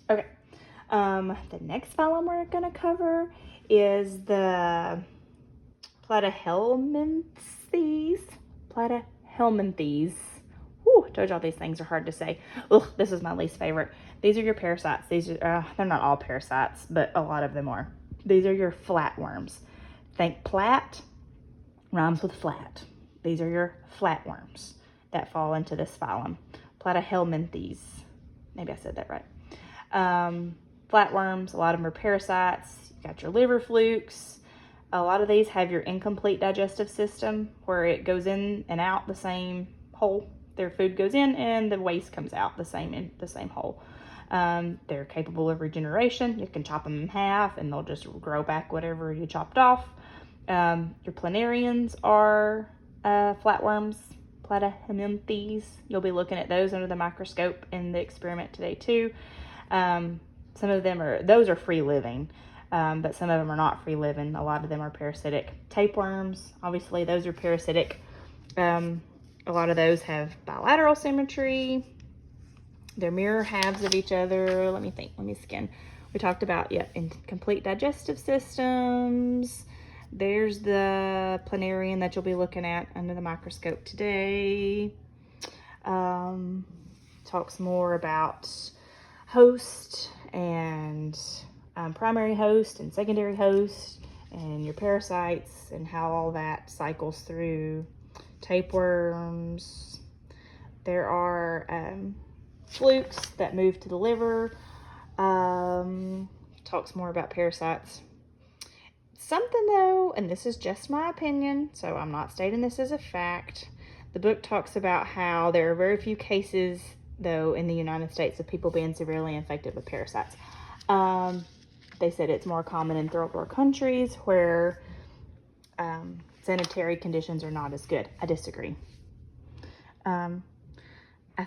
Okay. The next phylum we're going to cover is the Platyhelminthes. Platyhelminthes. Whew, told y'all these things are hard to say. Ugh, this is my least favorite. These are your parasites. These are, they're not all parasites, but a lot of them are. These are your flatworms. Think plat, rhymes with flat. These are your flatworms that fall into this phylum. Platyhelminthes. Maybe I said that right. Flatworms, a lot of them are parasites. You got your liver flukes. A lot of these have your incomplete digestive system where it goes in and out the same hole. Their food goes in and the waste comes out the same hole. They're capable of regeneration. You can chop them in half and they'll just grow back whatever you chopped off. Your planarians are flatworms, Platyhelminthes. You'll be looking at those under the microscope in the experiment today too. Some of them those are free living, but some of them are not free living. A lot of them are parasitic. Tapeworms, obviously, those are parasitic. A lot of those have bilateral symmetry. They're mirror halves of each other. Let me scan. We talked about, incomplete digestive systems. There's the planarian that you'll be looking at under the microscope today. Talks more about host and primary host and secondary host and your parasites and how all that cycles through. Tapeworms. There are flukes that move to the liver. Talks more about parasites. Something though, and this is just my opinion, so I'm not stating this as a fact. The book talks about how there are very few cases though in the United States of people being severely infected with parasites. They said it's more common in third world countries where sanitary conditions are not as good. I disagree. I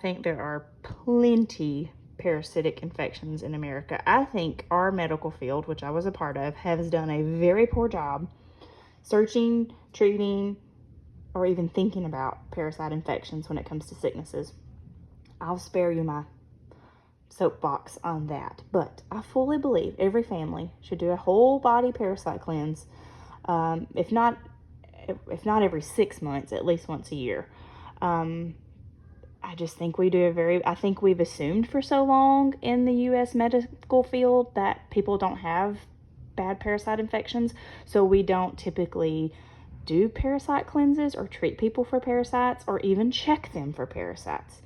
think there are plenty parasitic infections in America. I think our medical field, which I was a part of, has done a very poor job searching, treating, or even thinking about parasite infections when it comes to sicknesses. I'll spare you my soapbox on that, but I fully believe every family should do a whole body parasite cleanse, if not every 6 months, at least once a year. I just think I think we've assumed for so long in the U.S. medical field that people don't have bad parasite infections, so we don't typically do parasite cleanses or treat people for parasites or even check them for parasites,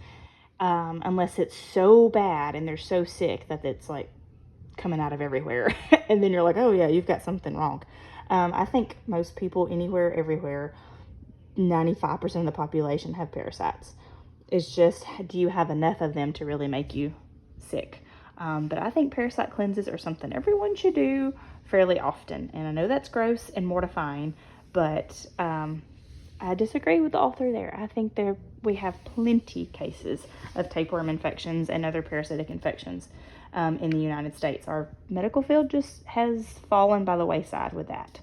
unless it's so bad and they're so sick that it's like coming out of everywhere and then you're like, oh yeah, you've got something wrong. I think most people anywhere, everywhere, 95% of the population have parasites. It's just, do you have enough of them to really make you sick? But I think parasite cleanses are something everyone should do fairly often. And I know that's gross and mortifying, but I disagree with the author there. I think we have plenty cases of tapeworm infections and other parasitic infections in the United States. Our medical field just has fallen by the wayside with that.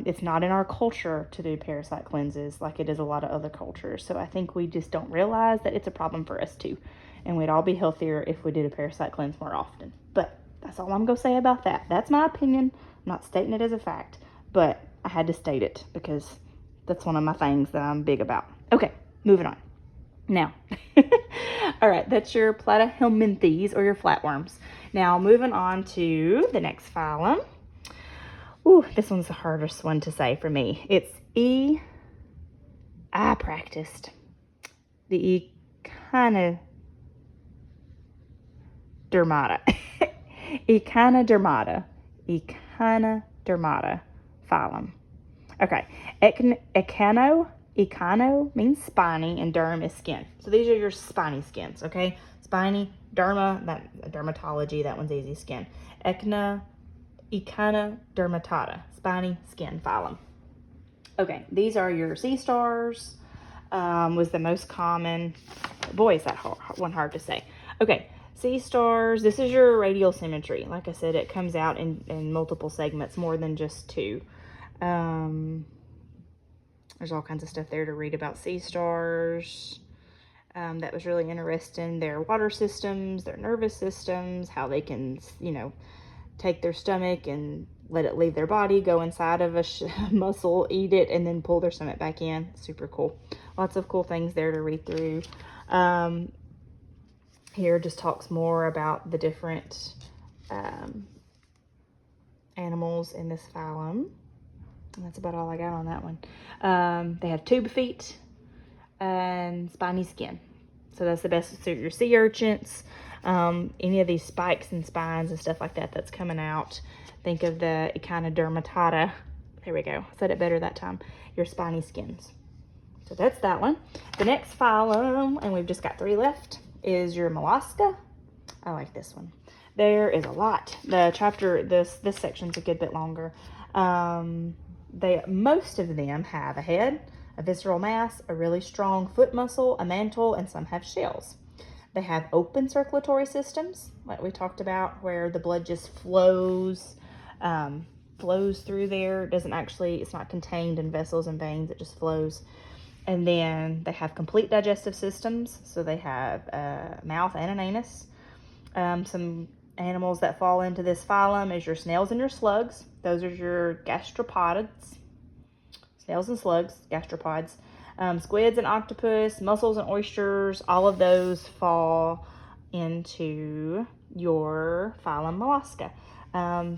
It's not in our culture to do parasite cleanses like it is a lot of other cultures. So I think we just don't realize that it's a problem for us too. And we'd all be healthier if we did a parasite cleanse more often. But that's all I'm going to say about that. That's my opinion. I'm not stating it as a fact, but I had to state it because that's one of my things that I'm big about. Okay, moving on. Now, all right, that's your Platyhelminthes or your flatworms. Now, moving on to the next phylum. Ooh, this one's the hardest one to say for me. It's I practiced the Echinodermata. Echinodermata. Echinodermata phylum. Okay, echino means spiny and derm is skin. So these are your spiny skins, okay? Spiny, derma, that dermatology, that one's easy, skin. Echinodermata, spiny skin phylum. Okay, these are your sea stars, was the most common. Boy, is that one hard to say. Okay, sea stars, this is your radial symmetry. Like I said, it comes out in multiple segments, more than just two. There's all kinds of stuff there to read about sea stars. that was really interesting. Their water systems, their nervous systems, how they can, take their stomach and let it leave their body, go inside of a muscle, eat it, and then pull their stomach back in. Super cool. Lots of cool things there to read through. Here just talks more about the different animals in this phylum. And that's about all I got on that one. They have tube feet and spiny skin. So that's the best to suit your sea urchins. Any of these spikes and spines and stuff like that that's coming out. Think of the Echinodermatata. There we go. I said it better that time. Your spiny skins. So that's that one. The next phylum, and we've just got 3 left, is your Mollusca. I like this one. There is a lot. The chapter, this section's a good bit longer. Most of them have a head, a visceral mass, a really strong foot muscle, a mantle, and some have shells. They have open circulatory systems, like we talked about, where the blood just flows through there. It's not contained in vessels and veins, it just flows. And then they have complete digestive systems, so they have a mouth and an anus. Some animals that fall into this phylum is your snails and your slugs. Those are your gastropods. Snails and slugs, gastropods. Squids and octopus, mussels and oysters, all of those fall into your phylum Mollusca.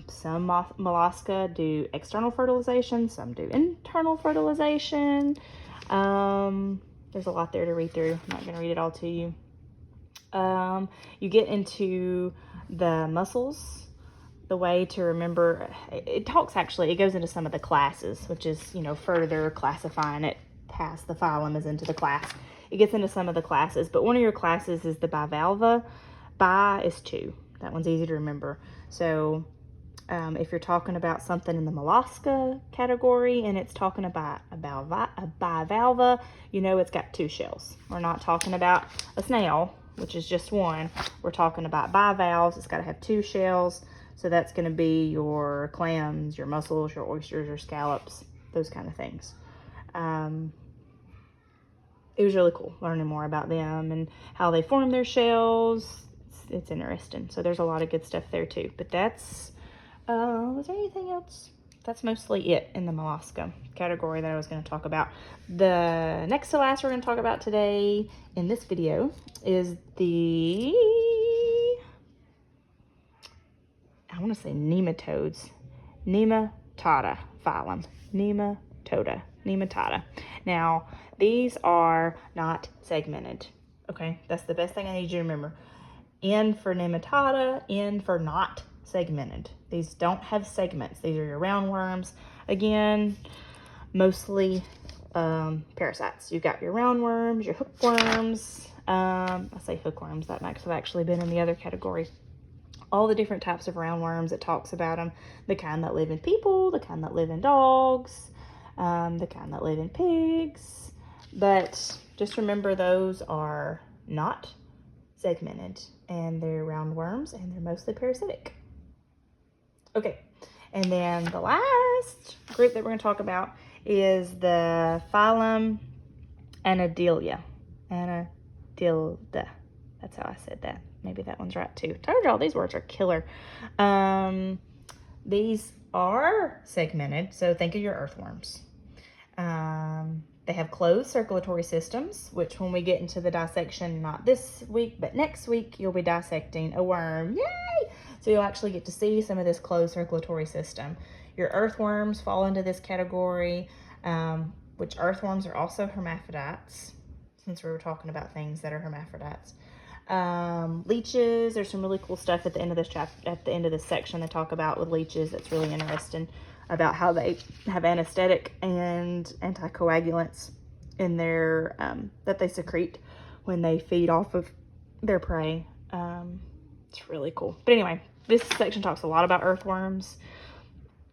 Some Mollusca do external fertilization, some do internal fertilization. There's a lot there to read through. I'm not going to read it all to you. You get into the mussels. The way to remember, it goes into some of the classes, which is, further classifying it past the phylum is into the class. It gets into some of the classes, but one of your classes is the bivalva. Bi is 2. That one's easy to remember. So if you're talking about something in the Mollusca category and it's talking about a bivalva, it's got 2 shells. We're not talking about a snail, which is just 1. We're talking about bivalves. It's got to have 2 shells. So that's going to be your clams, your mussels, your oysters, your scallops, those kind of things. It was really cool learning more about them and how they form their shells. It's interesting. So there's a lot of good stuff there too. But that's, was there anything else? That's mostly it in the Mollusca category that I was going to talk about. The next to last we're going to talk about today in this video is the, I want to say nematodes. Nematota phylum. Nematota. Now, these are not segmented. Okay, that's the best thing I need you to remember. N for nematota, N for not segmented. These don't have segments. These are your roundworms. Again, mostly parasites. You've got your roundworms, your hookworms. I say hookworms, that might have actually been in the other category. All the different types of roundworms, it talks about them. The kind that live in people, the kind that live in dogs, the kind that live in pigs. But just remember those are not segmented and they're roundworms and they're mostly parasitic. Okay, and then the last group that we're going to talk about is the phylum Annelida. Annelida. That's how I said that. Maybe that one's right too. Told y'all these words are killer. These are segmented, so think of your earthworms. They have closed circulatory systems, which when we get into the dissection, not this week, but next week, you'll be dissecting a worm. Yay! So you'll actually get to see some of this closed circulatory system. Your earthworms fall into this category, which earthworms are also hermaphrodites, since we were talking about things that are hermaphrodites. Leeches, there's some really cool stuff at the end of this at the end of this section they talk about with leeches that's really interesting, about how they have anesthetic and anticoagulants in their that they secrete when they feed off of their prey. It's really cool. But anyway, this section talks a lot about earthworms.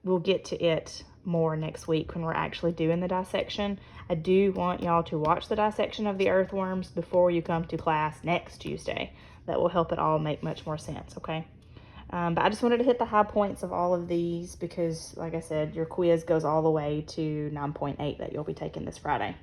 We'll get to it more next week when we're actually doing the dissection. I do want y'all to watch the dissection of the earthworms before you come to class next Tuesday. That will help it all make much more sense, okay? But I just wanted to hit the high points of all of these because, like I said, your quiz goes all the way to 9.8 that you'll be taking this Friday.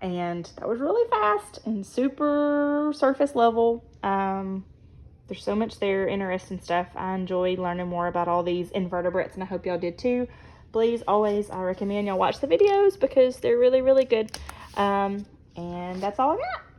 And that was really fast and super surface level. There's so much there, interesting stuff. I enjoyed learning more about all these invertebrates, and I hope y'all did too. Please, always, I recommend y'all watch the videos because they're really, really good. And that's all I got.